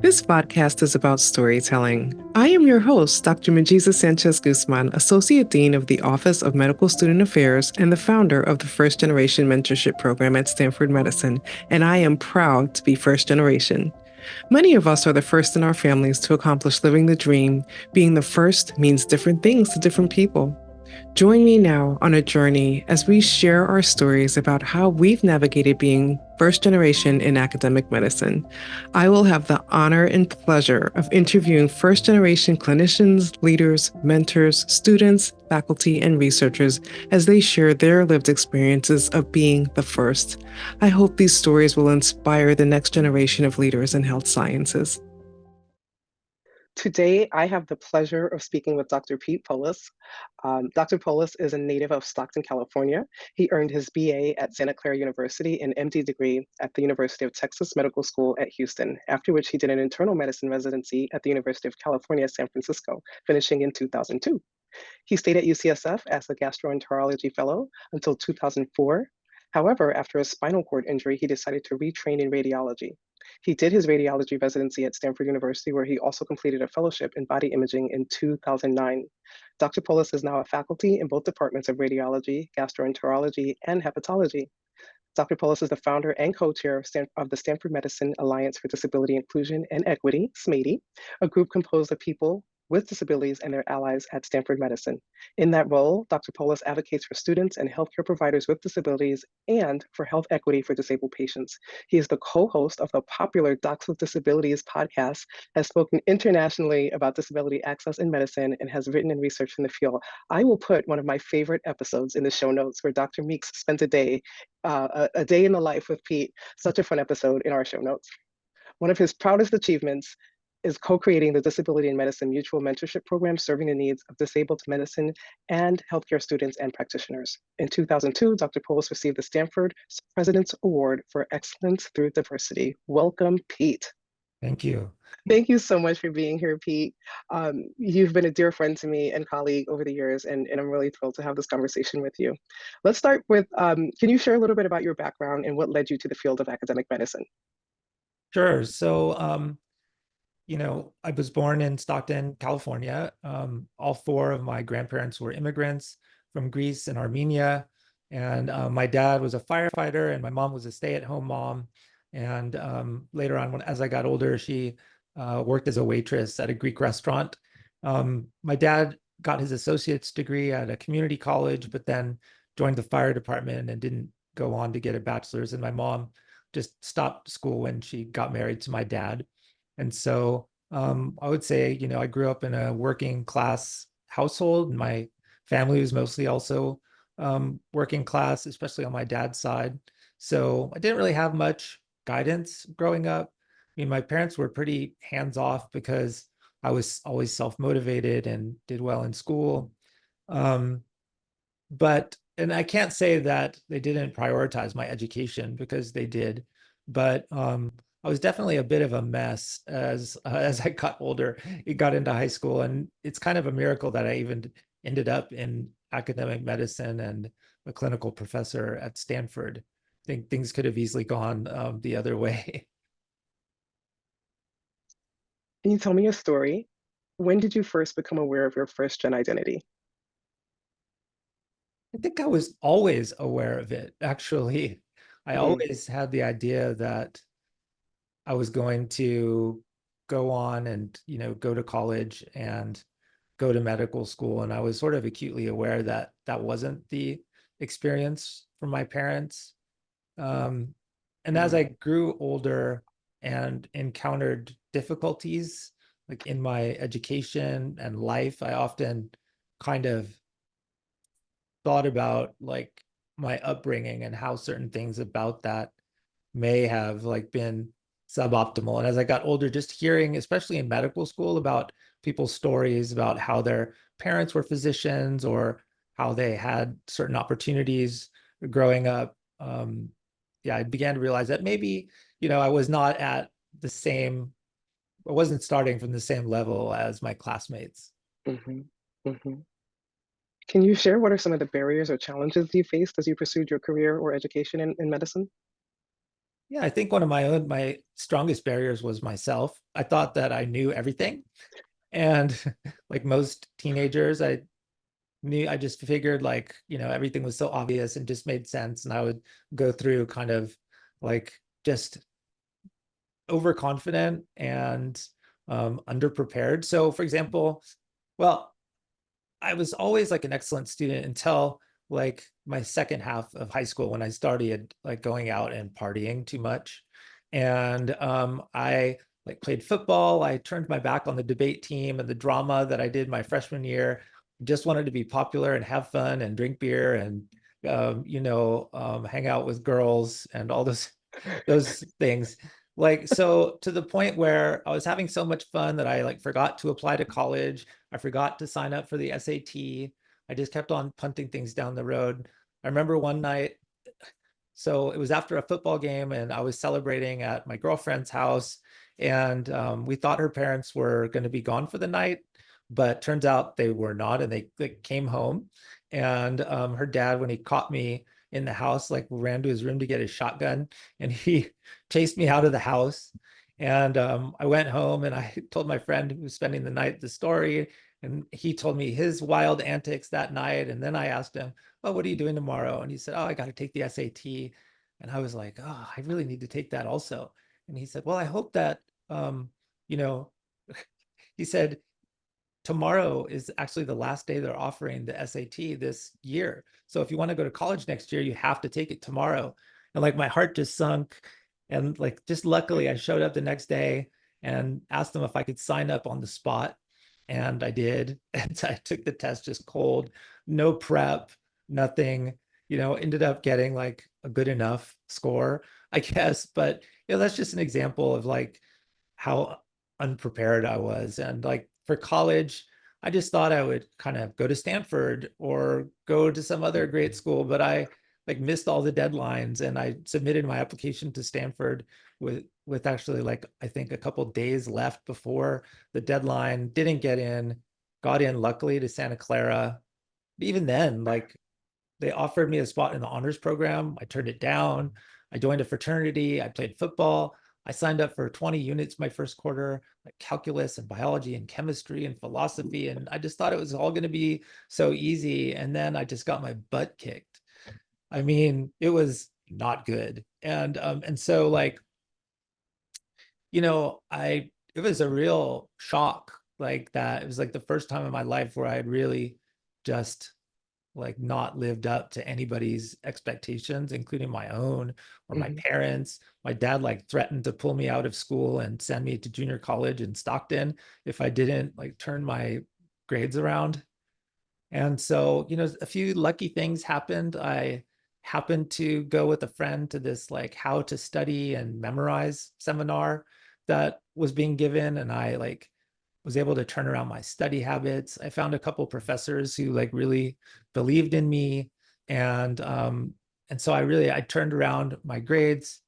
This podcast is about storytelling. I am your host, Dr. Mijiza Sanchez-Guzman, Associate Dean of the Office of Medical Student Affairs and the founder of the First Generation Mentorship Program at Stanford Medicine, and I am proud to be first generation. Many of us are the first in our families to accomplish living the dream. Being the first means different things to different people. Join me now on a journey as we share our stories about how we've navigated being first generation in academic medicine. I will have the honor and pleasure of interviewing first generation clinicians, leaders, mentors, students, faculty, and researchers as they share their lived experiences of being the first. I hope these stories will inspire the next generation of leaders in health sciences. Today, I have the pleasure of speaking with Dr. Pete Poullos. Dr. Poullos is a native of Stockton, California. He earned his BA at Santa Clara University and MD degree at the University of Texas Medical School at Houston, after which he did an internal medicine residency at the University of California, San Francisco, finishing in 2002. He stayed at UCSF as a gastroenterology fellow until 2004. However, after a spinal cord injury, he decided to retrain in radiology. He did his radiology residency at Stanford University, where he also completed a fellowship in body imaging in 2009. Dr. Poullos is now a faculty in both departments of radiology, gastroenterology, and hepatology. Dr. Poullos is the founder and co-chair of the Stanford Medicine Alliance for Disability Inclusion and Equity, SMADIE, a group composed of people with disabilities and their allies at Stanford Medicine. In that role, Dr. Poullos advocates for students and healthcare providers with disabilities and for health equity for disabled patients. He is the co-host of the popular Docs with Disabilities podcast, has spoken internationally about disability access in medicine, and has written and researched in the field. I will put one of my favorite episodes in the show notes where Dr. Meeks spends a day in the life with Pete. Such a fun episode in our show notes. One of his proudest achievements is co-creating the Disability in Medicine Mutual Mentorship Program, serving the needs of disabled medicine and healthcare students and practitioners. In 2002, Dr. Poullos received the Stanford President's Award for Excellence Through Diversity. Welcome, Pete. Thank you. Thank you so much for being here, Pete. You've been a dear friend to me and colleague over the years, and I'm really thrilled to have this conversation with you. Let's start with, can you share a little bit about your background and what led you to the field of academic medicine? Sure. So, I was born in Stockton, California. All four of my grandparents were immigrants from Greece and Armenia. And my dad was a firefighter and my mom was a stay-at-home mom. And later on, as I got older, she worked as a waitress at a Greek restaurant. My dad got his associate's degree at a community college, but then joined the fire department and didn't go on to get a bachelor's. And my mom just stopped school when she got married to my dad. And so I would say, I grew up in a working class household. My family was mostly also working class, especially on my dad's side. So I didn't really have much guidance growing up. I mean, my parents were pretty hands-off because I was always self-motivated and did well in school. And I can't say that they didn't prioritize my education, because they did, but I was definitely a bit of a mess as I got older. It got into high school, and it's kind of a miracle that I even ended up in academic medicine and a clinical professor at Stanford. I think things could have easily gone the other way. Can you tell me a story? When did you first become aware of your first gen identity? I think I was always aware of it, actually. I always had the idea that I was going to go on and, go to college and go to medical school. And I was sort of acutely aware that that wasn't the experience for my parents. And as I grew older and encountered difficulties like in my education and life, I often kind of thought about like my upbringing and how certain things about that may have like been suboptimal. And as I got older, just hearing, especially in medical school, about people's stories about how their parents were physicians or how they had certain opportunities growing up, I began to realize that maybe, I was not at the same, I wasn't starting from the same level as my classmates. Mm-hmm. Mm-hmm. Can you share what are some of the barriers or challenges you faced as you pursued your career or education in medicine? Yeah, I think one of my strongest barriers was myself. I thought that I knew everything. And like most teenagers, I just figured like, everything was so obvious and just made sense. And I would go through kind of like just overconfident and underprepared. So for example, well, I was always like an excellent student until like my second half of high school when I started like going out and partying too much. And I like played football. I turned my back on the debate team and the drama that I did my freshman year. Just wanted to be popular and have fun and drink beer and hang out with girls and all those things. Like, so to the point where I was having so much fun that I like forgot to apply to college. I forgot to sign up for the SAT. I just kept on punting things down the road. I remember one night, so it was after a football game, and I was celebrating at my girlfriend's house, and we thought her parents were going to be gone for the night, but turns out they were not, and they came home. And her dad, when he caught me in the house, like ran to his room to get his shotgun, and he chased me out of the house. And I went home and I told my friend who was spending the night the story, and he told me his wild antics that night. And then I asked him, "Oh, what are you doing tomorrow?" And he said, "Oh, I got to take the SAT." And I was like, "Oh, I really need to take that also." And he said, "Well, I hope that, you know," he said, tomorrow is actually the last day they're offering the SAT this year. So if you want to go to college next year, you have to take it tomorrow. And like my heart just sunk. And like just luckily I showed up the next day and asked them if I could sign up on the spot. And I did. And I took the test just cold, no prep, nothing, ended up getting like a good enough score, I guess. But that's just an example of like how unprepared I was. And like for college, I just thought I would kind of go to Stanford or go to some other great school, but I like missed all the deadlines, and I submitted my application to Stanford with actually like I think a couple days left before the deadline. Didn't get in, got in luckily to Santa Clara. But even then, like they offered me a spot in the honors program. I turned it down. I joined a fraternity. I played football. I signed up for 20 units my first quarter, like calculus and biology and chemistry and philosophy. And I just thought it was all going to be so easy. And then I just got my butt kicked. I mean, it was not good. And so like, it was a real shock like that. It was like the first time in my life where I had really just like not lived up to anybody's expectations, including my own or my Mhm. parents. My dad like threatened to pull me out of school and send me to junior college in Stockton if I didn't like turn my grades around. And so, a few lucky things happened. I happened to go with a friend to this like how to study and memorize seminar that was being given. And I like was able to turn around my study habits. I found a couple professors who like really believed in me. And so I turned around my grades.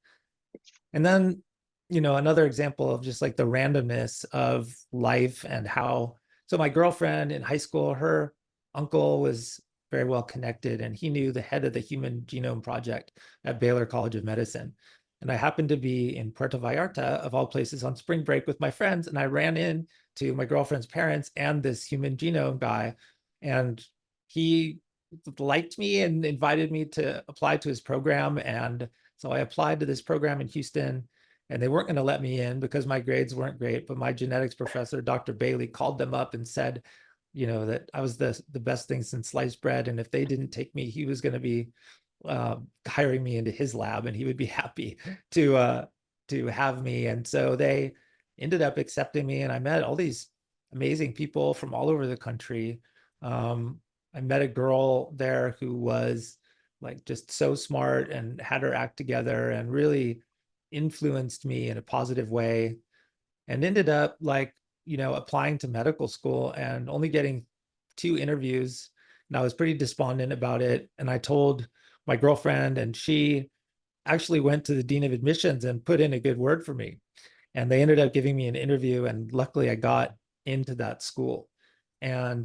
And then, another example of just like the randomness of life and how, so my girlfriend in high school, her uncle was very well connected and he knew the head of the Human Genome Project at Baylor College of Medicine. And I happened to be in Puerto Vallarta, of all places, on spring break with my friends. And I ran in to my girlfriend's parents and this human genome guy. And he liked me and invited me to apply to his program. And so I applied to this program in Houston, and they weren't going to let me in because my grades weren't great. But my genetics professor, Dr. Bailey, called them up and said, that I was the best thing since sliced bread. And if they didn't take me, he was going to be hiring me into his lab, and he would be happy to have me. And so they ended up accepting me, and I met all these amazing people from all over the country. Um, I met a girl there who was like just so smart and had her act together and really influenced me in a positive way, and ended up like applying to medical school and only getting 2 interviews. And I was pretty despondent about it, and I told my girlfriend, and she actually went to the dean of admissions and put in a good word for me, and they ended up giving me an interview, and luckily I got into that school. And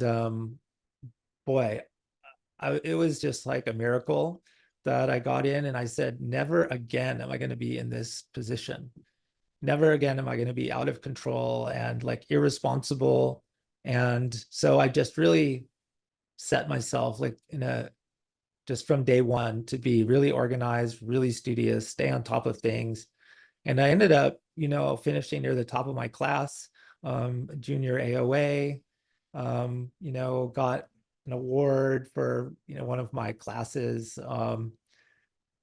boy, it was just like a miracle that I got in, and I said, never again am I going to be in this position. Never again am I going to be out of control and like irresponsible. And so I just really set myself like in a just from day one to be really organized, really studious, stay on top of things. And I ended up, finishing near the top of my class, junior AOA, got an award for, one of my classes,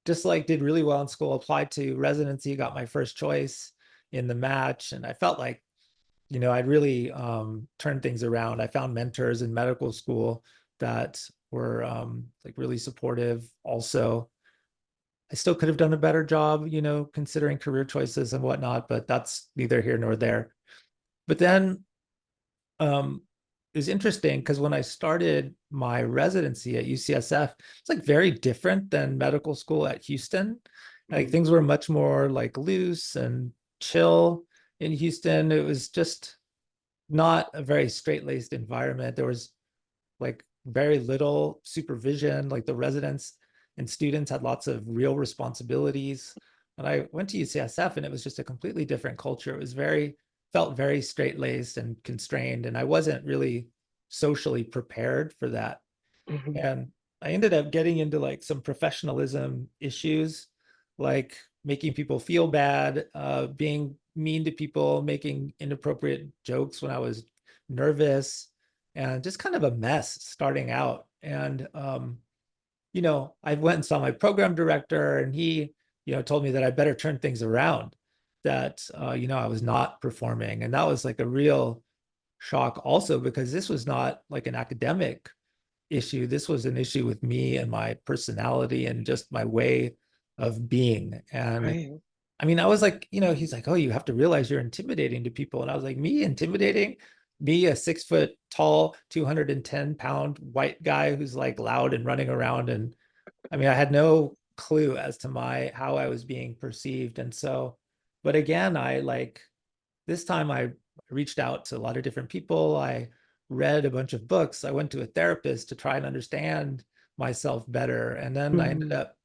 just like did really well in school, applied to residency, got my first choice in the match. And I felt like, I'd really turned things around. I found mentors in medical school that were like really supportive. Also, I still could have done a better job, considering career choices and whatnot, but that's neither here nor there. But then um, it was interesting because when I started my residency at UCSF, it's like very different than medical school at Houston. Like Mhm. things were much more like loose and chill in Houston. It was just not a very straight-laced environment. There was like very little supervision. Like the residents and students had lots of real responsibilities. And I went to UCSF and it was just a completely different culture. It was felt very straight-laced and constrained. And I wasn't really socially prepared for that. Mhm. And I ended up getting into like some professionalism issues, like making people feel bad, being mean to people, making inappropriate jokes when I was nervous, and just kind of a mess starting out. And I went and saw my program director, and he, told me that I better turn things around, that I was not performing. And that was like a real shock also, because this was not like an academic issue. This was an issue with me and my personality and just my way of being. And Right. I mean, I was like, he's like, oh, you have to realize you're intimidating to people. And I was like, me intimidating? Me, a 6 foot tall, 210-pound white guy who's like loud and running around. And I mean, I had no clue as to how I was being perceived. And so, but again, I like this time I reached out to a lot of different people. I read a bunch of books. I went to a therapist to try and understand myself better. And then I ended Mhm. up,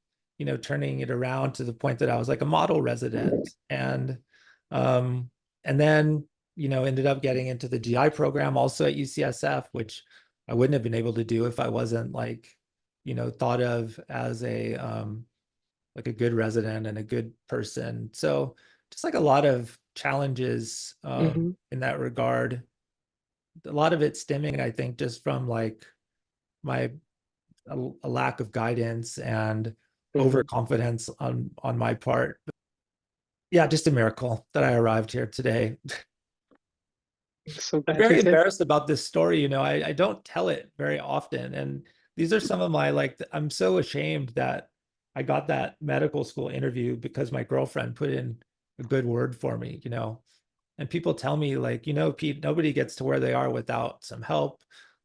turning it around to the point that I was like a model resident. Um, and then, ended up getting into the GI program also at UCSF, which I wouldn't have been able to do if I wasn't like, thought of as a like a good resident and a good person. So just like a lot of challenges Mhm. in that regard. A lot of it stemming, I think, just from like my a lack of guidance and Mhm. overconfidence on my part. But yeah, just a miracle that I arrived here today. So I'm glad you very did. embarrassed about this story. I don't tell it very often. And these are some of my like, I'm so ashamed that I got that medical school interview because my girlfriend put in a good word for me. And people tell me, like, Pete, nobody gets to where they are without some help.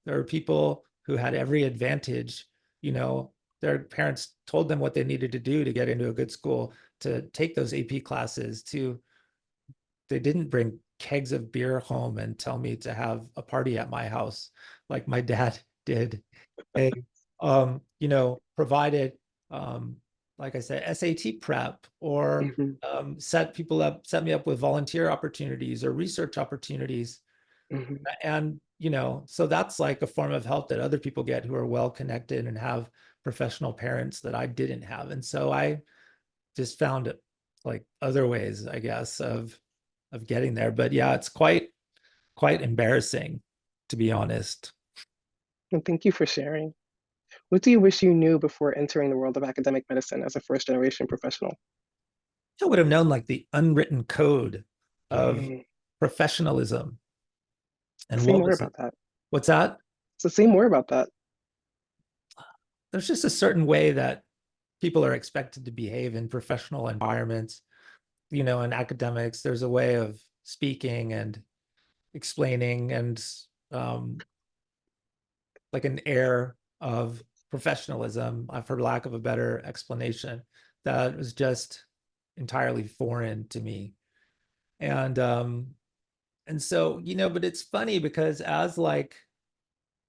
There are people who had every advantage, you know, their parents told them what they needed to do to get into a good school, to take those AP classes, they didn't bring kegs of beer home and tell me to have a party at my house like my dad did. They provided like I said, SAT prep, or Mhm. set me up with volunteer opportunities or research opportunities. Mhm. And so that's like a form of help that other people get who are well connected and have professional parents that I didn't have. And so I just found like other ways, I guess, of getting there. But yeah, it's quite embarrassing, to be honest. And thank you for sharing. What do you wish you knew before entering the world of academic medicine as a first generation professional? I would have known like the unwritten code of Mm. professionalism and Say what more was it? about that. What's that? So say more about that. There's just a certain way that people are expected to behave in professional environments. In academics, there's a way of speaking and explaining and um, like an air of professionalism, for lack of a better explanation, that was just entirely foreign to me. And so, but it's funny because as like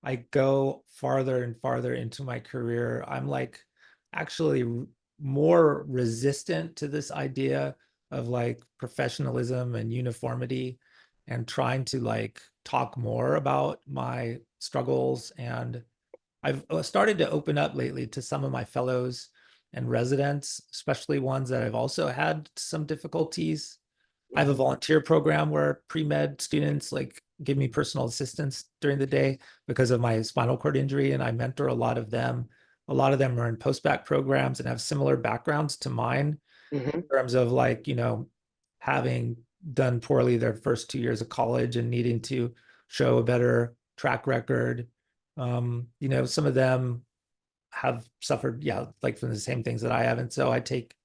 I go farther and farther into my career, I'm like actually more resistant to this idea of like professionalism and uniformity, and trying to like talk more about my struggles. And I've started to open up lately to some of my fellows and residents, especially ones that I've also had some difficulties. I have a Mhm. volunteer program where pre-med students like give me personal assistance during the day because of my spinal cord injury, and I mentor a lot of them. A lot of them are in post-bac programs and have similar backgrounds to mine Mhm. in terms of like, having done poorly their first 2 years of college and needing to show a better track record. Some of them have suffered, yeah, like from the same things that I have. And so I take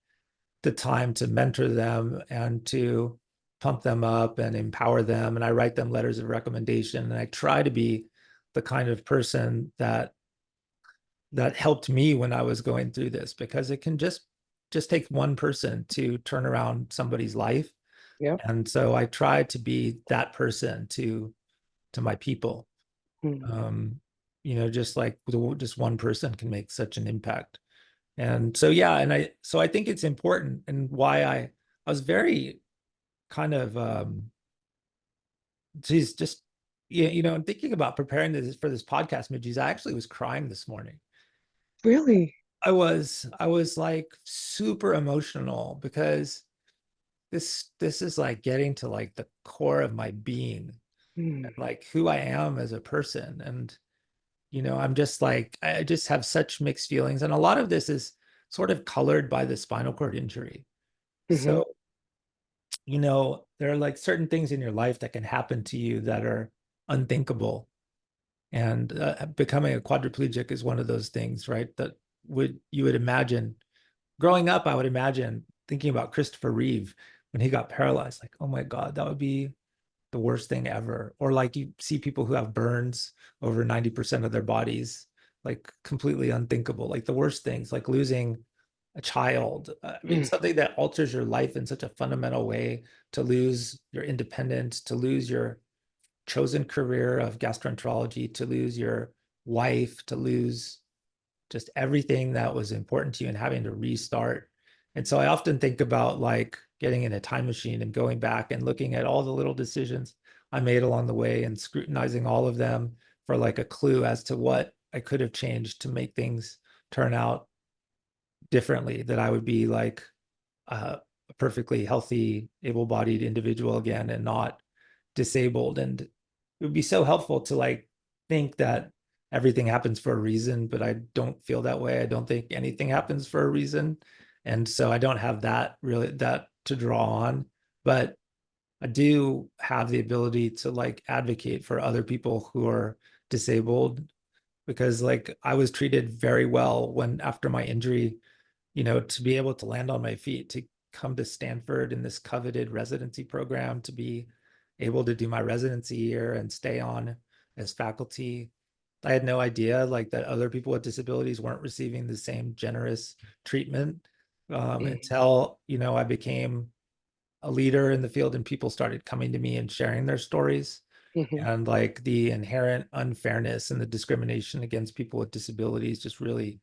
the time to mentor them and to pump them up and empower them. And I write them letters of recommendation. And I try to be the kind of person that helped me when I was going through this, because it can just take one person to turn around somebody's life. Yeah. And so I try to be that person to my people. Mhm. Um, just like just one person can make such an impact. And so yeah, I think it's important, and why I was very kind of geez, just yeah, thinking about preparing this for this podcast, Mijiza, I actually was crying this morning. Really? I was like super emotional because this is like getting to like the core of my being Mm. and like who I am as a person. And I'm just like, I just have such mixed feelings. And a lot of this is sort of colored by the spinal cord injury. Mhm. So, there are like certain things in your life that can happen to you that are unthinkable. And becoming a quadriplegic is one of those things, right? That you would imagine growing up, I would imagine thinking about Christopher Reeve when he got paralyzed, like, oh my God, that would be the worst thing ever. Or like you see people who have burns over 90% of their bodies, like completely unthinkable, like the worst things, like losing a child. I mean, Mm. something that alters your life in such a fundamental way, to lose your independence, to lose your chosen career of gastroenterology, to lose your wife, to lose just everything that was important to you and having to restart. And so I often think about like getting in a time machine and going back and looking at all the little decisions I made along the way and scrutinizing all of them for like a clue as to what I could have changed to make things turn out differently, that I would be like a perfectly healthy, able-bodied individual again and not disabled. And it would be so helpful to like think that everything happens for a reason, but I don't feel that way. I don't think anything happens for a reason. And so I don't have that to draw on, but I do have the ability to like advocate for other people who are disabled, because like I was treated very well when after my injury, to be able to land on my feet, to come to Stanford in this coveted residency program, to be able to do my residency year and stay on as faculty. I had no idea like that other people with disabilities weren't receiving the same generous treatment, Mm. until, I became a leader in the field and people started coming to me and sharing their stories. Mhm. And like the inherent unfairness and the discrimination against people with disabilities just really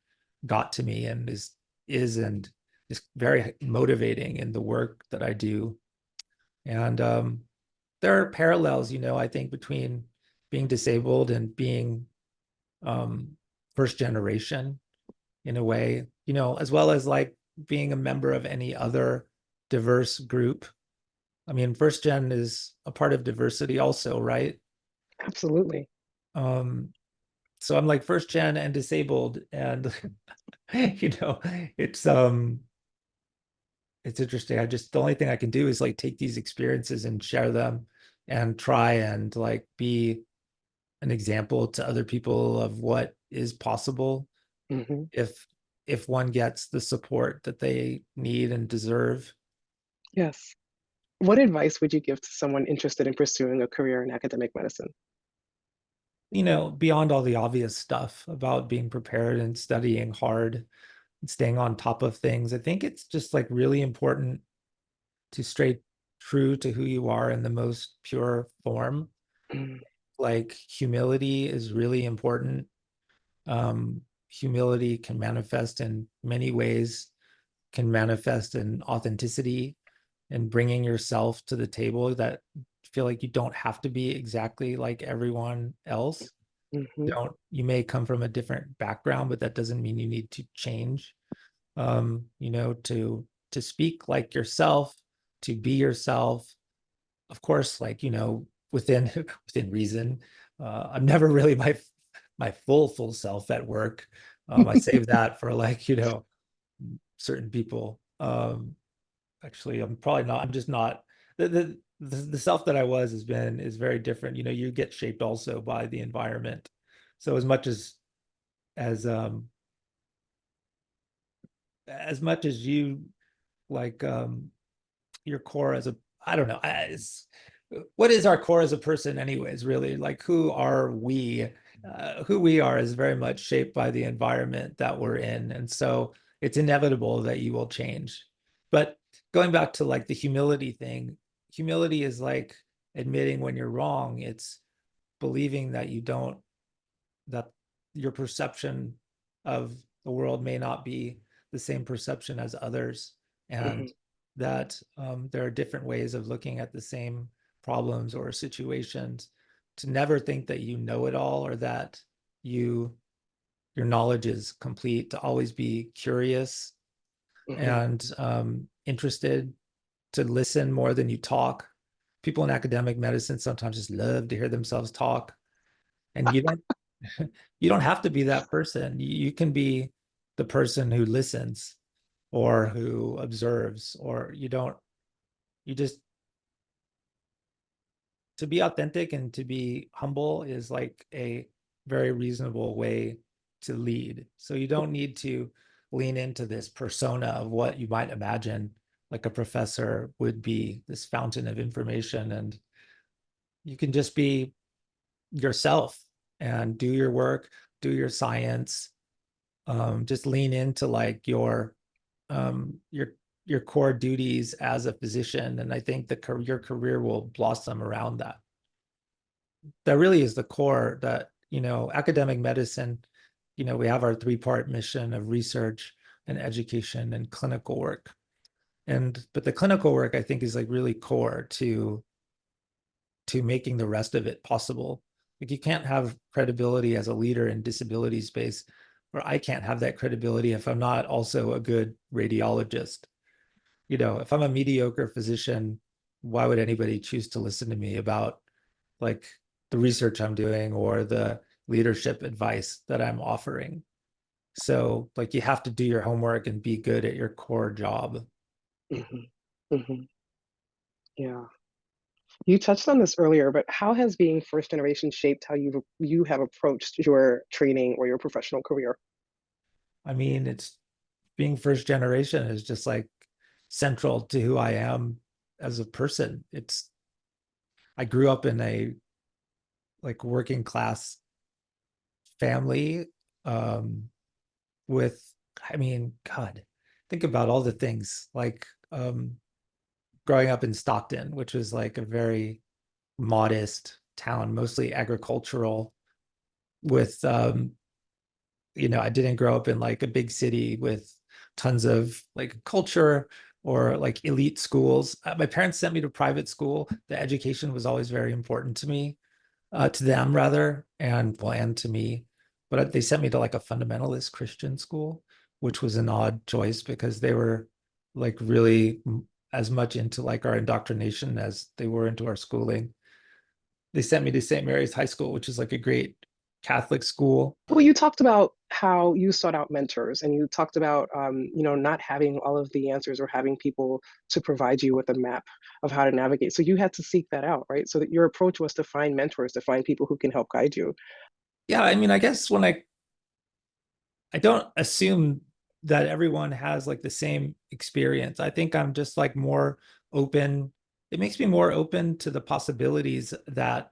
got to me, and and is very motivating in the work that I do. And there are parallels, I think, between being disabled and being um, first generation in a way, as well as like being a member of any other diverse group. I mean, first gen is a part of diversity also, right? Absolutely. Um, so I'm like first gen and disabled, and you know, it's um it's interesting. The only thing I can do is like take these experiences and share them and try and like be an example to other people of what is possible Mhm. if one gets the support that they need and deserve. Yes. What advice would you give to someone interested in pursuing a career in academic medicine? Beyond all the obvious stuff about being prepared and studying hard and staying on top of things, I think it's just like really important to stay true to who you are in the most pure form. Mm. Like humility is really important. Um, humility can manifest in many ways, can manifest in authenticity and bringing yourself to the table, that feel like you don't have to be exactly like everyone else. Mm-hmm. You may come from a different background, but that doesn't mean you need to change. To speak like yourself, to be yourself, of course, like, within within reason. I'm never really my full self at work. I save that for, like, certain people. Actually, I'm probably not. I'm just not. The self that I was is very different. You get shaped also by the environment. So as um as much as you, like, your core as a, I don't know, what is our core as a person anyways, really? Like, who are we? Who we are is very much shaped by the environment that we're in, and so it's inevitable that you will change. But going back to, like, the humility thing, humility is like admitting when you're wrong. It's believing that you don't that your perception of the world may not be the same perception as others, Mm-hmm. and that there are different ways of looking at the same problems or situations. To never think that you know it all, or that you your knowledge is complete. To always be curious Mm-hmm. and interested. To listen more than you talk. People in academic medicine sometimes just love to hear themselves talk, and you don't have to be that person. You can be the person who listens or who observes, or you just, to be authentic and to be humble is like a very reasonable way to lead. So you don't need to lean into this persona of what you might imagine like a professor would be, this fountain of information. And you can just be yourself and do your work, do your science. Just lean into, like, um, your your core duties as a physician, and I think your career will blossom around that. That really is the core. That, academic medicine, we have our three-part mission of research and education and clinical work. But the clinical work, I think, is like really core to making the rest of it possible. Like, you can't have credibility as a leader in disability space, or I can't have that credibility if I'm not also a good radiologist. If I'm a mediocre physician, why would anybody choose to listen to me about, like, the research I'm doing or the leadership advice that I'm offering? So, like, you have to do your homework and be good at your core job. Mm-hmm. Mm-hmm. Yeah. You touched on this earlier, but how has being first generation shaped how you have approached your training or your professional career? I mean, it's being first generation is just like central to who I am as a person. I grew up in a, like, working class family, um with, I mean, God, think about all the things, like, growing up in Stockton, which was like a very modest town, mostly agricultural, with I didn't grow up in like a big city with tons of like culture or like elite schools. My parents sent me to private school. The education was always very important to me, to them rather, and to me. But they sent me to like a fundamentalist Christian school, which was an odd choice because they were like really as much into like our indoctrination as they were into our schooling. They sent me to St. Mary's High School, which is like a great Catholic school. Well, you talked about how you sought out mentors, and you talked about, not having all of the answers or having people to provide you with a map of how to navigate. So you had to seek that out, right? So that your approach was to find mentors, to find people who can help guide you. Yeah, I mean, I guess when I don't assume that everyone has like the same experience. I think I'm just like more open. It makes me more open to the possibilities that,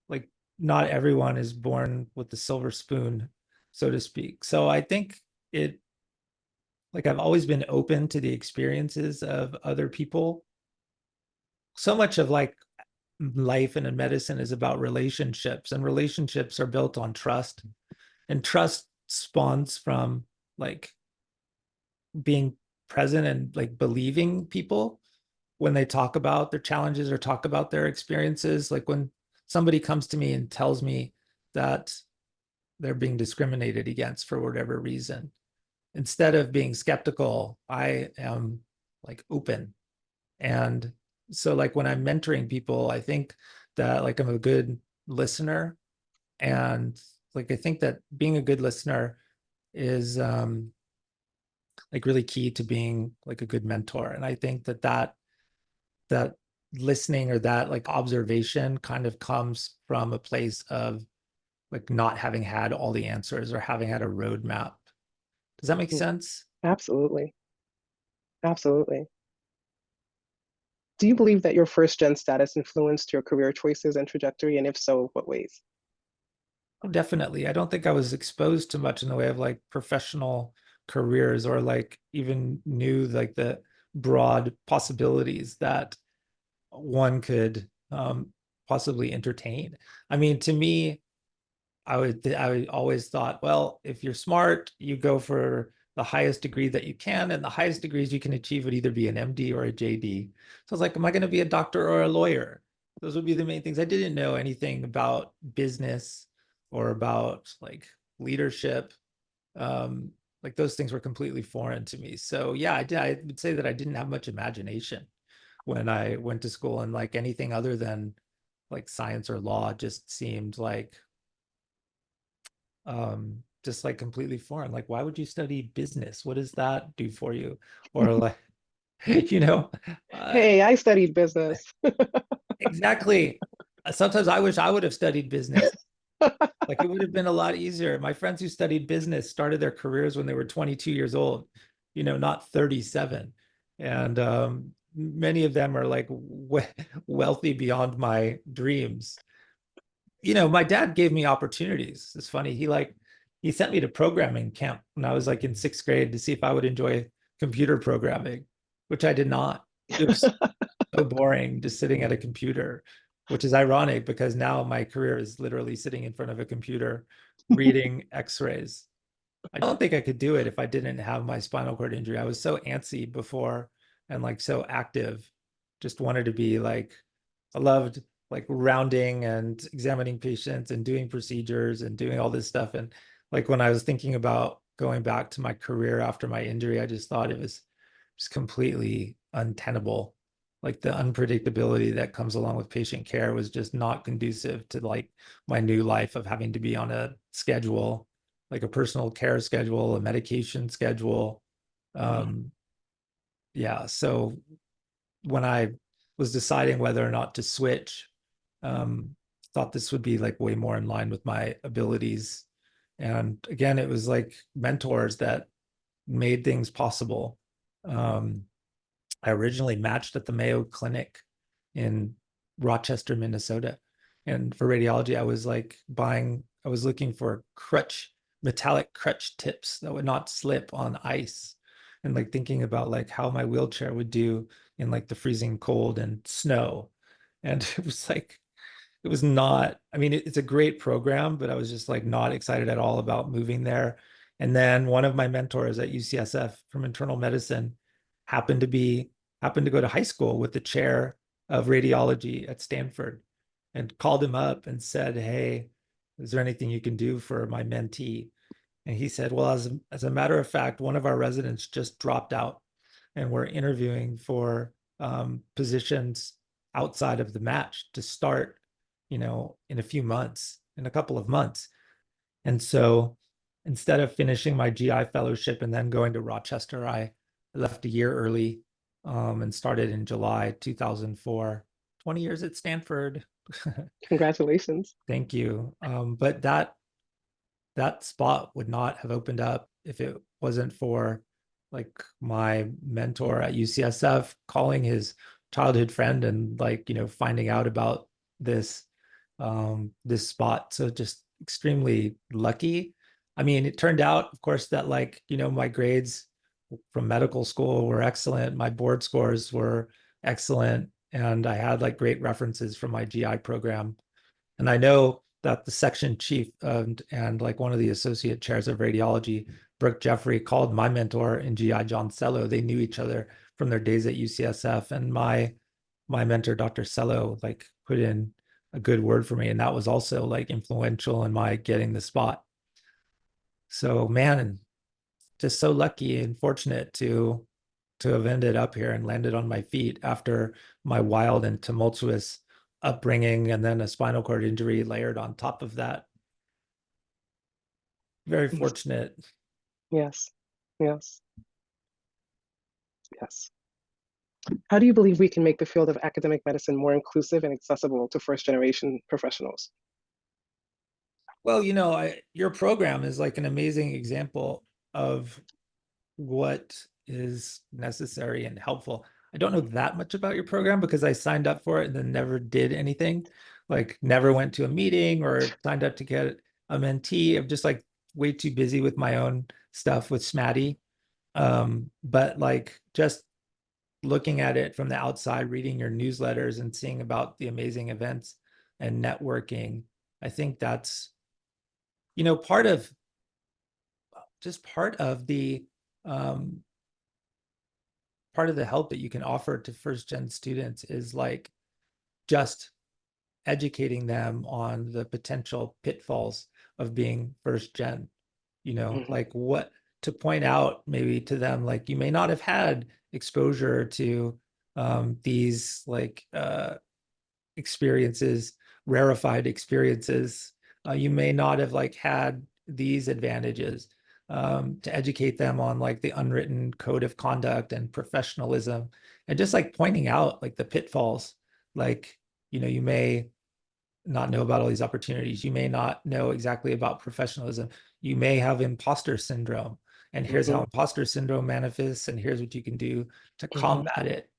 like, not everyone is born with the silver spoon, so to speak. So I think it like I've always been open to the experiences of other people. So much of like life and in medicine is about relationships, and relationships are built on trust. And trust spawns from like being present and like believing people when they talk about their challenges or talk about their experiences. Like when somebody comes to me and tells me that they're being discriminated against for whatever reason, instead of being skeptical, I am like open. And so like when I'm mentoring people, I think that like I'm a good listener. And like I think that being a good listener is like really key to being like a good mentor. And I think that that listening or that like observation kind of comes from a place of like not having had all the answers or having had a roadmap. Does that make Mm, sense? absolutely. Absolutely. Do you believe that your first gen status influenced your career choices and trajectory? And if so, what ways? Oh, definitely. I don't think I was exposed to much in the way of like professional careers or like even knew like the broad possibilities that one could possibly entertain. I mean, to me, I always thought, well, if you're smart, you go for the highest degree that you can, and the highest degrees you can achieve would either be an MD or a JD. So I was like, am I going to be a doctor or a lawyer? Those would be the main things. I didn't know anything about business or about like leadership. Um, like those things were completely foreign to me. So yeah, I would say that I didn't have much imagination when I went to school, and like anything other than like science or law just seemed like just like completely foreign. Like why would you study business? What does that do for you? Or like you know uh, Hey, I studied business. exactly. Sometimes I wish I would have studied business. Like it would have been a lot easier. My friends who studied business started their careers when they were 22 years old, not 37. And many of them are like wealthy beyond my dreams. My dad gave me opportunities. It's funny. He sent me to programming camp when I was like in sixth grade to see if I would enjoy computer programming, which I did not. It was so boring just sitting at a computer, which is ironic because now my career is literally sitting in front of a computer reading x-rays. I don't think I could do it if I didn't have my spinal cord injury. I was so antsy before and like so active. Just wanted to be like, I loved like rounding and examining patients and doing procedures and doing all this stuff. And like when I was thinking about going back to my career after my injury, I just thought it was just completely untenable. Like the unpredictability that comes along with patient care was just not conducive to like my new life of having to be on a schedule, like a personal care schedule, a medication schedule. Um, yeah. So when I was deciding whether or not to switch, um, thought this would be like way more in line with my abilities. And again, it was like mentors that made things possible. Um, I originally matched at the Mayo Clinic in Rochester, Minnesota. And for radiology, I was looking for metallic crutch tips that would not slip on ice. And like thinking about like how my wheelchair would do in like the freezing cold and snow. And it was like, it was not, I mean, it's a great program, but I was just like not excited at all about moving there. And then one of my mentors at UCSF from internal medicine happened to be happened to go to high school with the chair of radiology at Stanford, and called him up and said, hey, is there anything you can do for my mentee? And he said, well, as a matter of fact, one of our residents just dropped out and we're interviewing for positions outside of the match to start, in a few months, in a couple of months. And so instead of finishing my GI fellowship and then going to Rochester, I left a year early and started in July 2004. 20 years at Stanford. Congratulations. Thank you. But that spot would not have opened up if it wasn't for like my mentor at UCSF calling his childhood friend and like, finding out about this this spot. So just extremely lucky. I mean, it turned out, of course, that like, my grades from medical school were excellent. My board scores were excellent. And I had like great references from my GI program. And I know that the section chief and like one of the associate chairs of radiology, Brooke Jeffrey, called my mentor in GI, John Cello. They knew each other from their days at UCSF, and my mentor, Dr. Cello, like put in a good word for me, and that was also like influential in my getting the spot. So man, just so lucky and fortunate to have ended up here and landed on my feet after my wild and tumultuous upbringing and then a spinal cord injury layered on top of that. Very fortunate. Yes, yes, yes. How do you believe we can make the field of academic medicine more inclusive and accessible to first generation professionals? Well, you know, your program is like an amazing example of what is necessary and helpful. I don't know that much about your program because I signed up for it and then never did anything. Like never went to a meeting or signed up to get a mentee. I'm just like way too busy with my own stuff with SMADIE. But like just looking at it from the outside, reading your newsletters and seeing about the amazing events and networking, I think that's, you know, part of um, part of the help that you can offer to first gen students is like just educating them on the potential pitfalls of being first gen, you know, Mm-hmm, like what to point out maybe to them, like you may not have had exposure to these like experiences, rarefied experiences. You may not have like had these advantages, to educate them on like the unwritten code of conduct and professionalism, and just like pointing out like the pitfalls. Like, you know, you may not know about all these opportunities. You may not know exactly about professionalism. You may have imposter syndrome, and here's mm-hmm, how imposter syndrome manifests, and here's what you can do to mm-hmm, combat it.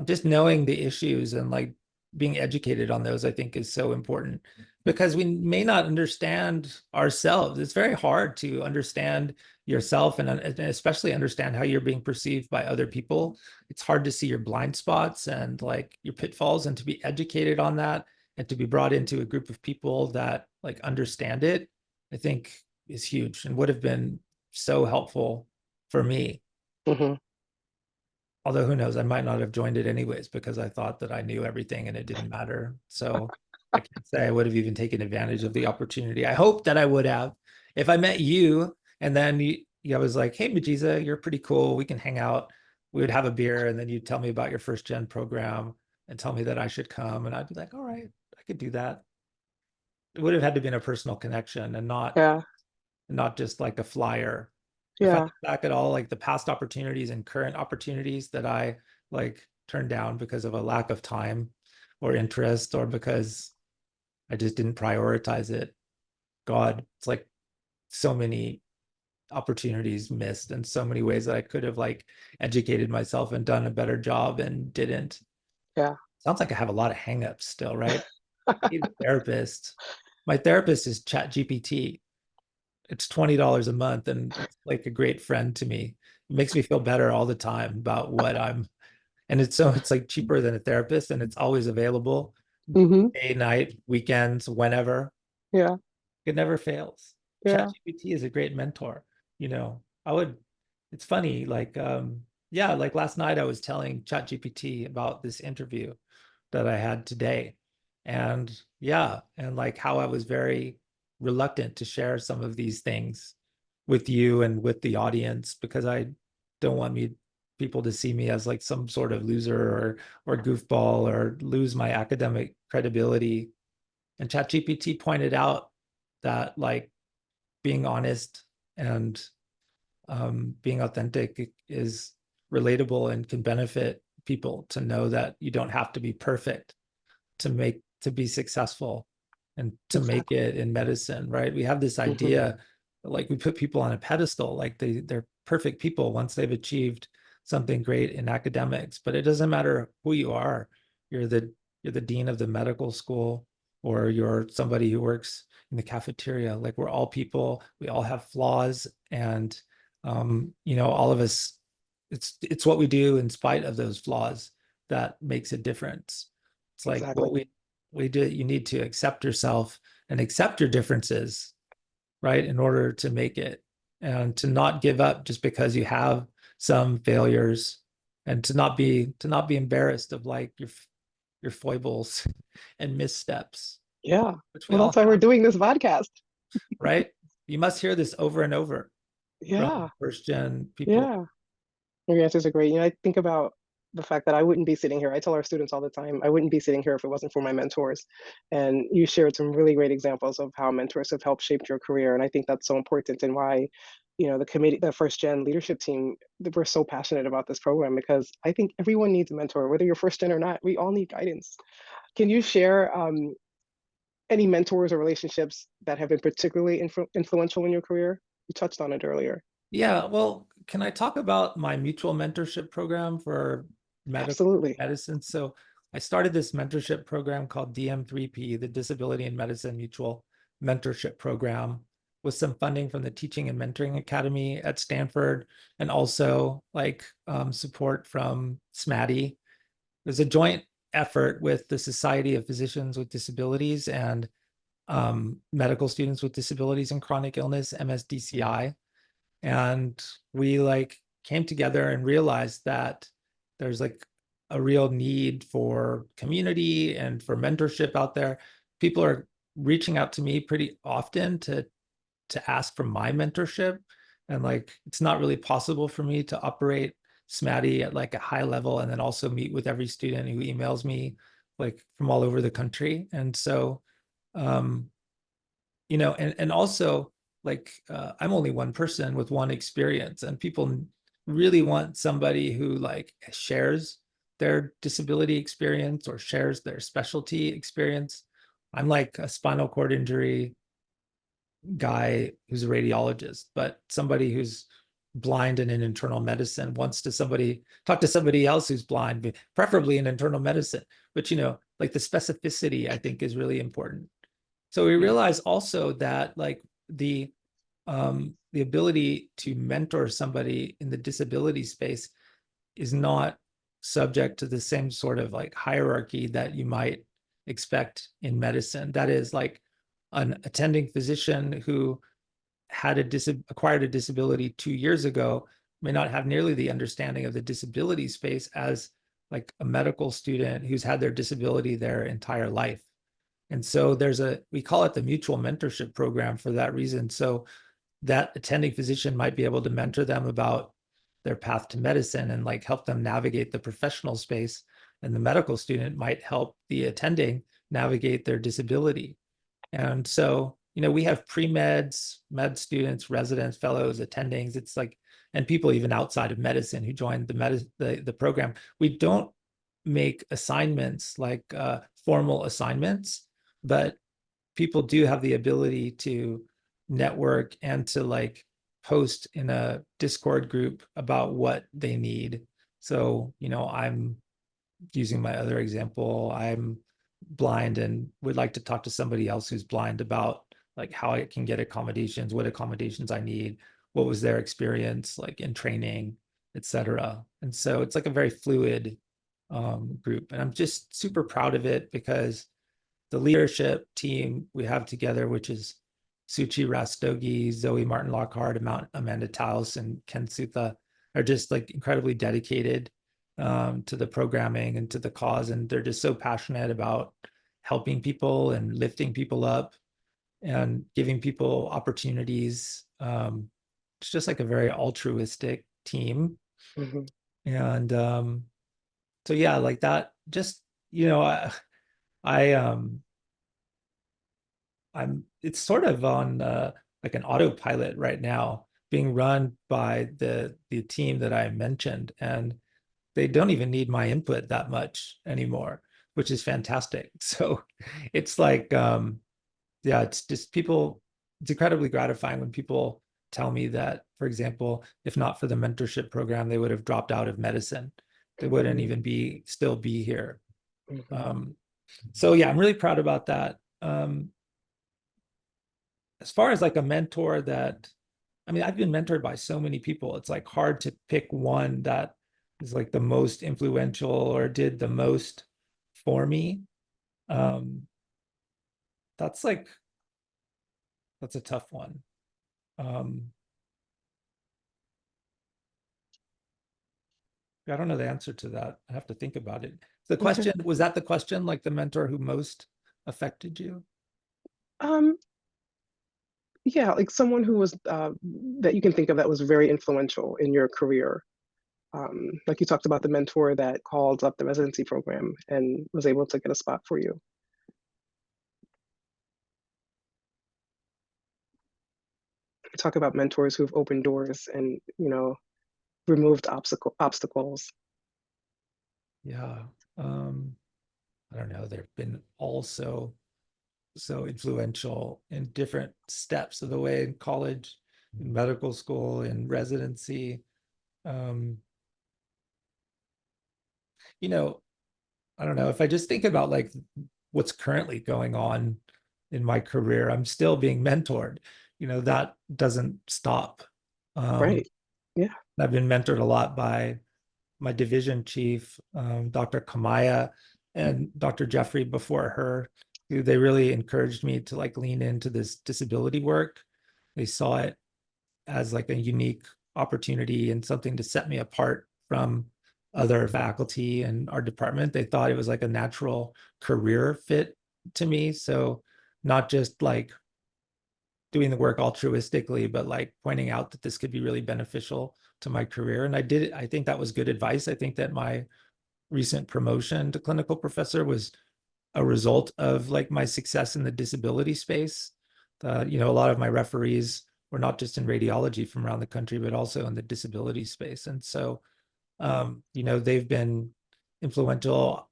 Just knowing the issues and like being educated on those, I think, is so important because we may not understand ourselves. It's very hard to understand yourself and especially understand how you're being perceived by other people. It's hard to see your blind spots and like your pitfalls, and to be educated on that and to be brought into a group of people that like understand it, I think is huge and would have been so helpful for me. mm-hmm. Although who knows, I might not have joined it anyways because I thought that I knew everything and it didn't matter. So I can't say I would have even taken advantage of the opportunity. I hope that I would have. If I met you and then I was like, hey, Mijiza, you're pretty cool. We can hang out. We would have a beer and then you'd tell me about your first gen program and tell me that I should come. And I'd be like, all right, I could do that. It would have had to be in a personal connection and Yeah, not just like a flyer. If I yeah, look back at all like the past opportunities and current opportunities that I like turned down because of a lack of time or interest or because I just didn't prioritize it. God, it's like so many opportunities missed and so many ways that I could have like educated myself and done a better job and didn't. yeah. Sounds like I have a lot of hangups still, right? I need a therapist. My therapist is Chat GPT. It's $20 a month and it's like a great friend to me. It makes me feel better all the time about what I'm, and it's like cheaper than a therapist and it's always available Mm-hmm, day, night, weekends, whenever. yeah, It never fails. yeah, ChatGPT is a great mentor. You know, it's funny, like yeah, like last night I was telling ChatGPT about this interview that I had today. And yeah, and like how I was very reluctant to share some of these things with you and with the audience because I don't want people to see me as like some sort of loser or goofball or lose my academic credibility. And ChatGPT pointed out that like being honest and being authentic is relatable and can benefit people to know that you don't have to be perfect to be successful and to make exactly. it in medicine, right? We have this Mm-hmm, idea like we put people on a pedestal, like they're perfect people once they've achieved something great in academics, but it doesn't matter who you are. You're the you're the dean of the medical school or you're somebody who works in the cafeteria. Like we're all people, we all have flaws, and you know, all of us, it's what we do in spite of those flaws that makes a difference. It's like exactly. what we do. You need to accept yourself and accept your differences, right, in order to make it, and to not give up just because you have some failures, and to not be embarrassed of like your foibles and missteps, Yeah. which we Well, all that's why we're have, doing this podcast. right? You must hear this over and over Yeah. from first gen people. Yeah. Your answers are great. I think about the fact that I wouldn't be sitting here. I tell our students all the time, I wouldn't be sitting here if it wasn't for my mentors. And you shared some really great examples of how mentors have helped shape your career. And I think that's so important, and why, the committee, the first gen leadership team, we're so passionate about this program, because I think everyone needs a mentor, whether you're first gen or not. We all need guidance. Can you share any mentors or relationships that have been particularly influential in your career? You touched on it earlier. Yeah, well, can I talk about my mutual mentorship program for medical Absolutely. medicine? So I started this mentorship program called DM3P, the Disability in Medicine Mutual Mentorship Program, with some funding from the Teaching and Mentoring Academy at Stanford, and also like support from SMADIE. There's a joint effort with the Society of Physicians with Disabilities and medical students with disabilities and chronic illness, MSDCI. And we like came together and realized that there's like a real need for community and for mentorship out there. People are reaching out to me pretty often to ask for my mentorship, and like it's not really possible for me to operate SMADIE at like a high level and then also meet with every student who emails me like from all over the country. And so um and also like I'm only one person with one experience, and people really want somebody who like shares their disability experience or shares their specialty experience. I'm like a spinal cord injury guy who's a radiologist, but somebody who's blind and in internal medicine wants to somebody talk to somebody else who's blind, preferably in internal medicine. But like the specificity I think is really important. So we realize also that like the ability to mentor somebody in the disability space is not subject to the same sort of like hierarchy that you might expect in medicine. That is like an attending physician who acquired a disability 2 years ago may not have nearly the understanding of the disability space as like a medical student who's had their disability their entire life. And so we call it the mutual mentorship program for that reason. So that attending physician might be able to mentor them about their path to medicine and like help them navigate the professional space. And the medical student might help the attending navigate their disability. And so, we have pre-meds, med students, residents, fellows, attendings. It's like, and people even outside of medicine who join the program. We don't make assignments like formal assignments, but people do have the ability to network and to like post in a Discord group about what they need. So, I'm using my other example. I'm blind and would like to talk to somebody else who's blind about like how I can get accommodations, what accommodations I need, what was their experience like in training, etc. And so it's like a very fluid group. And I'm just super proud of it because the leadership team we have together, which is Suchi Rastogi, Zoe Martin Lockhart, Amanda Taus, and Ken Sutha, are just like incredibly dedicated to the programming and to the cause. And they're just so passionate about helping people and lifting people up and giving people opportunities. It's just like a very altruistic team. Mhm. And so, yeah, like that, just, I it's sort of on like an autopilot right now, being run by the team that I mentioned, and they don't even need my input that much anymore, which is fantastic. So it's like yeah, it's just people, it's incredibly gratifying when people tell me that, for example, if not for the mentorship program, they would have dropped out of medicine. They wouldn't Mhm. even still be here. Mhm. Um, so yeah, I'm really proud about that. As far as like a mentor that, I mean, I've been mentored by so many people. It's like hard to pick one that is like the most influential or did the most for me. Um, that's like That's a tough one. Um, I don't know the answer to that. I have to think about it. The Okay. question, was that the question, like the mentor who most affected you? Um, yeah, like someone who was that you can think of that was very influential in your career. Like you talked about the mentor that called up the residency program and was able to get a spot for you. Talk about mentors who've opened doors and, removed obstacles. Yeah. Um, I don't know. They've been also so influential in different steps of the way in college, in medical school, in residency. Um, you know, I don't know if I just think about like what's currently going on in my career, I'm still being mentored. That doesn't stop. Um, Right. Yeah. I've been mentored a lot by my division chief, Dr. Kamaya, and Dr. Jeffrey before her, who they really encouraged me to like lean into this disability work. They saw it as like a unique opportunity and something to set me apart from other faculty in our department. They thought it was like a natural career fit to me. So not just like doing the work altruistically, but like pointing out that this could be really beneficial to my career. And I did it. I think that was good advice. I think that my recent promotion to clinical professor was a result of like my success in the disability space. A lot of my referees were not just in radiology from around the country, but also in the disability space. And so, they've been influential.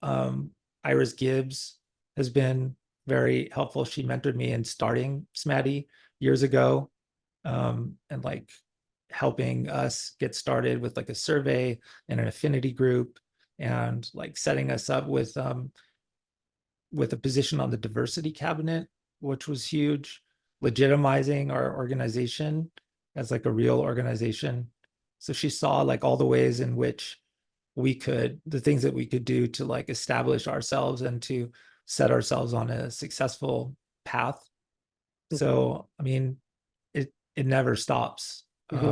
Iris Gibbs has been very helpful. She mentored me in starting SMADIE years ago, and like helping us get started with like a survey and an affinity group and like setting us up with a position on the diversity cabinet, which was huge, legitimizing our organization as like a real organization. So she saw like all the ways in which the things that we could do to like establish ourselves and to set ourselves on a successful path. Hmm. So, I mean, it never stops. Hmm.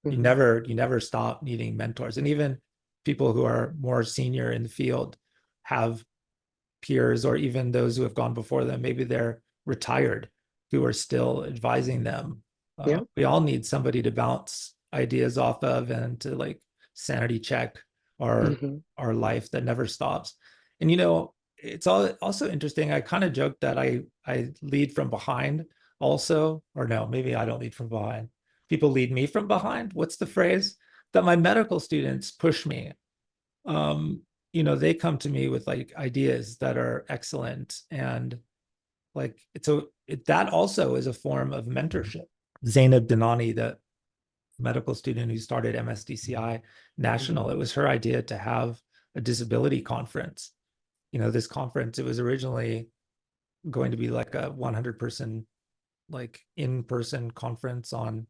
You Hmm. never stop needing mentors, and even people who are more senior in the field have peers or even those who have gone before them. Maybe they're retired who are still advising them. Yeah. We all need somebody to bounce ideas off of and to like sanity check our Hmm. our life that never stops. And it's also interesting. I kind of joked that I lead from behind also, or no, maybe I don't lead from behind. People lead me from behind. What's the phrase? That my medical students push me. um they come to me with like ideas that are excellent, and like that also is a form of mentorship. Zainab Danani, the medical student who started MSDCI Hmm. National, it was her idea to have a disability conference. This conference, it was originally going to be like a 100-person like in-person conference on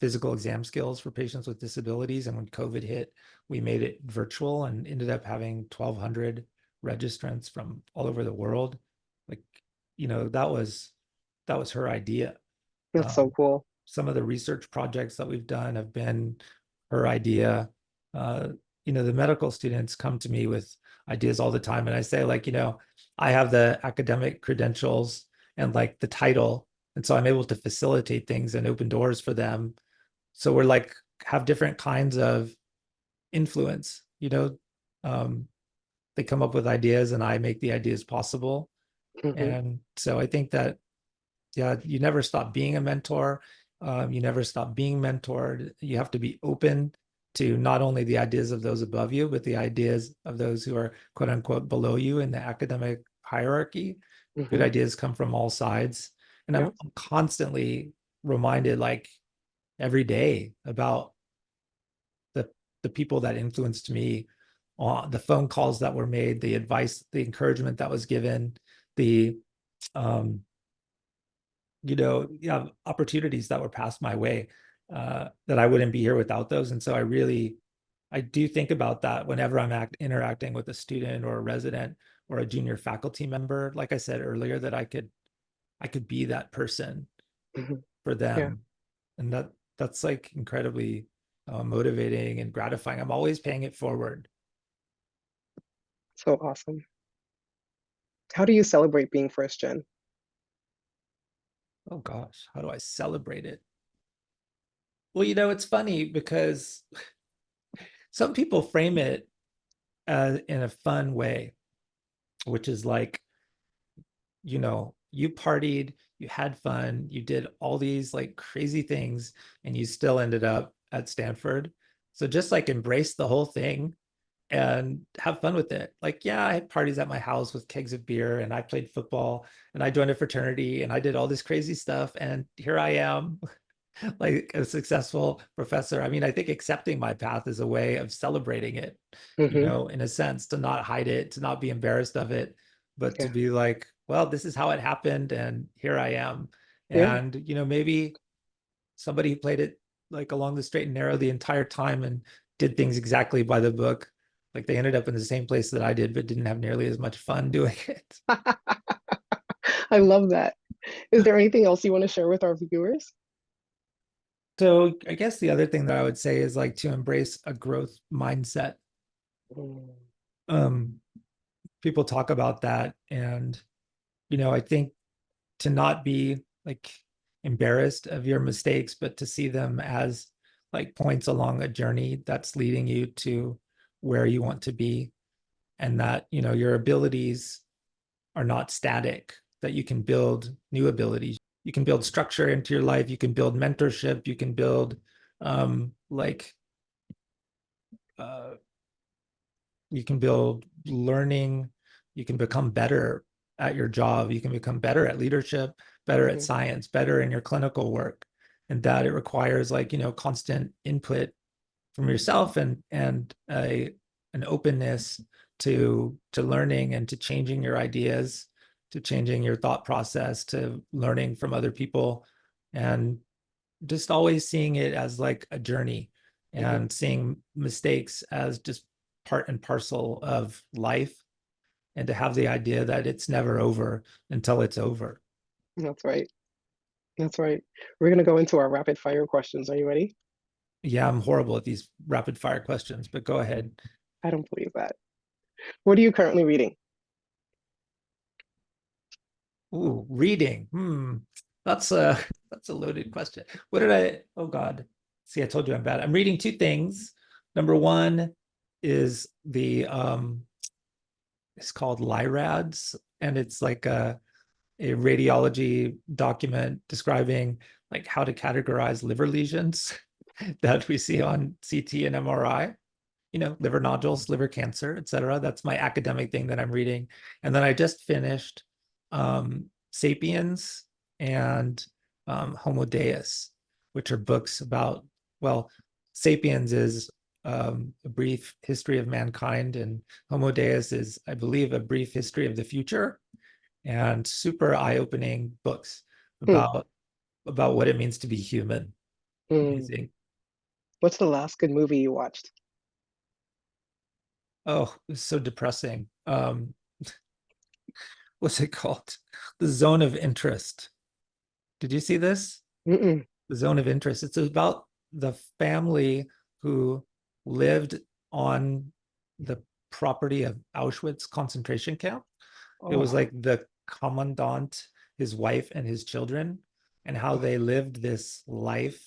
physical exam skills for patients with disabilities. And when COVID hit, we made it virtual and ended up having 1,200 registrants from all over the world. Like, that was her idea. That's so Um, cool. some of the research projects that we've done have been her idea. Uh, the medical students come to me with ideas all the time, and I say, like, I have the academic credentials and like the title, and so I'm able to facilitate things and open doors for them. So we're like have different kinds of influence. Um, they come up with ideas, and I make the ideas possible. Hmm. And so I think that, yeah, you never stop being a mentor. You never stop being mentored. You have to be open to not only the ideas of those above you, but the ideas of those who are quote unquote below you in the academic hierarchy. Good Hmm. ideas come from all sides. And Yeah. I'm constantly reminded, like every day, about the the people that influenced me, the phone calls that were made, the advice, the encouragement that was given, the um, yeah, opportunities that were passed my way, that I wouldn't be here without those. And so I do think about that whenever I'm interacting with a student or a resident or a junior faculty member. Like I said earlier, that I could be that person Mhm. for Yeah, them. And that's like incredibly motivating and gratifying. I'm always paying it forward. so awesome. How do you celebrate being first gen? Oh gosh, how do I celebrate it? Well, it's funny because some people frame it in a fun way, which is like, you partied, you had fun, you did all these like crazy things, and you still ended up at Stanford. So just like embrace the whole thing and have fun with it. Like, yeah, I had parties at my house with kegs of beer, and I played football, and I joined a fraternity, and I did all this crazy stuff. And here I am, like a successful professor. I mean, I think accepting my path is a way of celebrating it, Hmm. in a sense, to not hide it, to not be embarrassed of it, but to Yeah, be like, well, this is how it happened, and here I am. yeah. And, maybe somebody who played it like along the straight and narrow the entire time and did things exactly by the book, like they ended up in the same place that I did, but didn't have nearly as much fun doing it. I love that. Is there anything else you want to share with our viewers? So I guess the other thing that I would say is like to embrace a growth mindset. Mm, Um, People talk about that, and I think to not be like embarrassed of your mistakes, but to see them as like points along a journey that's leading you to where you want to be, and that your abilities are not static, that you can build new abilities, you can build structure into your life, you can build mentorship, you can build like uh, you can build learning, you can become better at your job, you can become better at leadership, better at mhm, science, better in your clinical work. And that it requires like constant input from yourself, and an openness to learning and to changing your ideas, to changing your thought process, to learning from other people, and just always seeing it as like a journey, mhm. and seeing mistakes as just part and parcel of life, and to have the idea that it's never over until it's over. That's right. That's right. We're going to go into our rapid fire questions. Are you ready? Yeah, I'm horrible at these rapid fire questions, but go ahead. I don't believe that. What are you currently reading? Ooh, reading. That's a that's a loaded question. What did I? Oh God. See, I told you I'm bad. I'm reading two things. Number one is it's called LIRADS, and it's like a radiology document describing like how to categorize liver lesions that we see on CT and MRI, liver nodules, liver cancer, et cetera. That's my academic thing that I'm reading. And then I just finished Sapiens and Homo Deus, which are books about, well, Sapiens is a brief history of mankind, and Homo Deus is, I believe, a brief history of the future, and super eye-opening books Hmm, about what it means to be human. hmm. Amazing. What's the last good movie you watched? Oh, it's so depressing. What's it called? The Zone of Interest. Did you see this? Mm-mm. The Zone of Interest. It's about the family who lived on the property of Auschwitz concentration camp. It was Oh, like the commandant, his wife, and his children, and how they lived this life,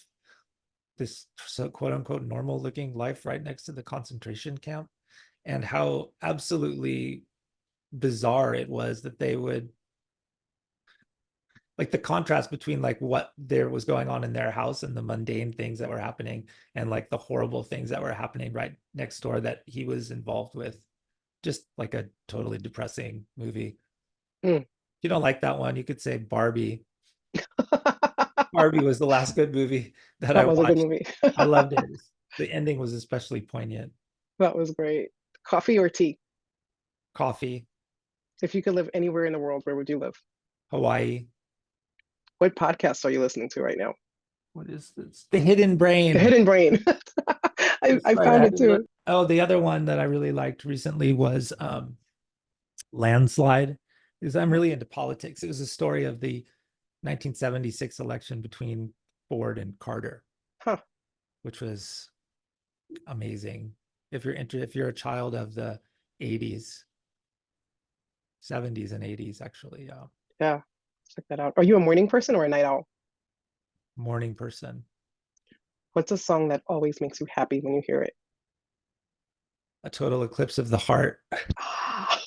this quote unquote normal looking life right next to the concentration camp, and how absolutely bizarre it was that they would, like, the contrast between like what there was going on in their house and the mundane things that were happening, and like the horrible things that were happening right next door that he was involved with. Just like a totally depressing movie. If mm. you don't like that one, you could say Barbie. Barbie was the last good movie that I That was a good watched. movie. I loved it. The ending was especially poignant. That was great. Coffee or tea? Coffee. If you could live anywhere in the world, where would you live? Hawaii. What podcast are you listening to right now? What is this? The Hidden The Brain. Hidden Brain. That's I right. I found had it to look. too. Oh, the other one that I really liked recently was Landslide, because I'm really into politics. It was a story of the 1976 election between Ford and Carter, Huh. which was amazing. If you're a child of the 80s, 70s and 80s, actually, Yeah. Check that out. Are you a morning person or a night owl? morning person. What's a song that always makes you happy when you hear it? A total eclipse of the heart. Ah,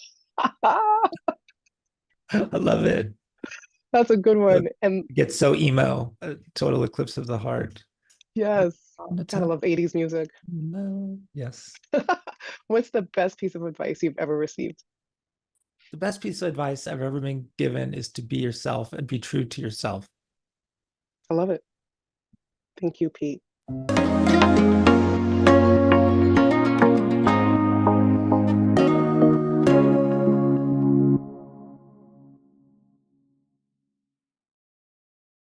I love it. that's a good one. And It gets so emo. A total eclipse of the heart. yes, On the gotta top. love 80s music. No. Yes. What's the best piece of advice you've ever received? The best piece of advice I've ever been given is to be yourself and be true to yourself. I love it. Thank you, Pete.